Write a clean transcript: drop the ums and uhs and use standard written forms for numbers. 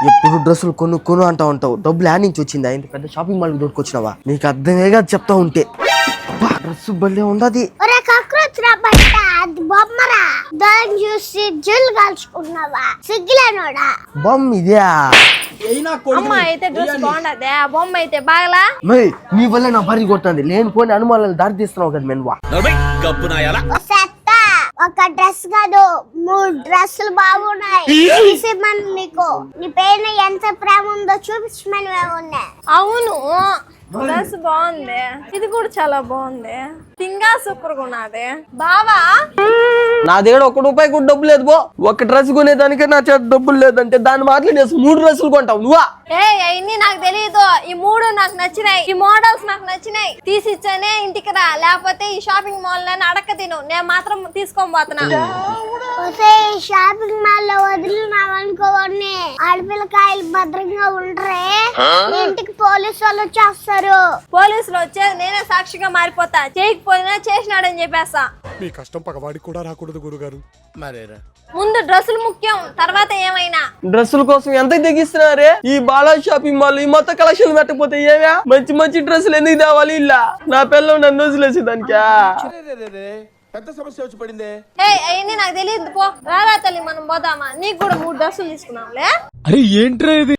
ఎప్పుడు డ్రెస్సులు కొను అంటా ఉంటావు. డబ్బులు యాడ్ నుంచి వచ్చిందా? ఇంత పెద్ద షాపింగ్ మాల్ దొరికొచ్చినావా? నీకు అర్థమేగా చెప్తా ఉంటే. డ్రెస్ భలే ఉండదు. దాన్ని చూసి జల్లు కాల్చుకున్నావా? సిగ్గులేనోడా బొమ్మ ఇదే. అమ్మ అయితే డ్రెస్ బాగుండదే, బొమ్మ అయితే బాగలా. నీ వల్ల నా భార్య కొడుతుంది. లేనిపోని అనుమానాలు దారి తీస్తున్నావు కదా మెన్వా. ఒక డ్రెస్ కాదు 3 డ్రెస్సులు బాగున్నాయి. నీకు నీ పైన ఎంత ప్రేమ ఉందో చూపించమని ఉన్నాయి. అవును డ్రెస్ బాగుంది, ఇది కూడా చాలా బాగుంది. తింగా సూపర్ గా ఉన్నది బావా. నా దగ్గర 1 రూపాయి కూడా డబ్బు లేదు బో. ఒక డ్రెస్ కొనేదానికే నా చేత డబ్బులు లేదంటే దాన్ని మాట్లాడేసి 3 డ్రెస్సులు కొంటావు నువ్వా? అవన్నీ నాకు తెలియదు. ఈ 3 నాకు నచ్చినాయి, ఈ మోడల్స్ నాకు నచ్చినాయి. తీసిచ్చానే ఇంటికి రా, లేకపోతే ఈ షాపింగ్ మాల్ లో అడక్క తిను. నేను మాత్రం తీసుకొని పోతున్నా. షాపింగ్ మాల్ లో వదిలినావనుకోని ఆడపిల్లకాయలు భద్రంగా ఉండరే, ఇంటికి పోలీసు వాళ్ళు వచ్చేస్తారు. పోలీసులు వచ్చేది నేనే సాక్షిగా మారిపోతా. చేయకపోయినా చేసినాడని చెప్పేస్తా. మీ కష్టం పగవాడికి కూడా రాకూడదు గురుగారు. మరేరా ముందు డ్రెస్సులు ముఖ్యం, తర్వాత ఏమైనా. డ్రెస్సుల కోసం ఎంత తెగిస్తున్నారే ఈ బాలా షాపింగ్ మాల్. ఈ మొత్తం కలెక్షన్ పెట్టకపోతే ఏమా? మంచి మంచి డ్రెస్సులు ఎందుకు తేవాలి? ఇలా నా పిల్లలు నన్ను వదిలేసి దానికా పెద్ద సమస్య వచ్చి పడిందే. అవన్నీ నాకు తెలియదు. పో రారా తల్లి, మనం పోదామా? నీకు కూడా 3 డ్రెస్సులు తీసుకున్నాంలే. అరే ఏంట్రా ఇది?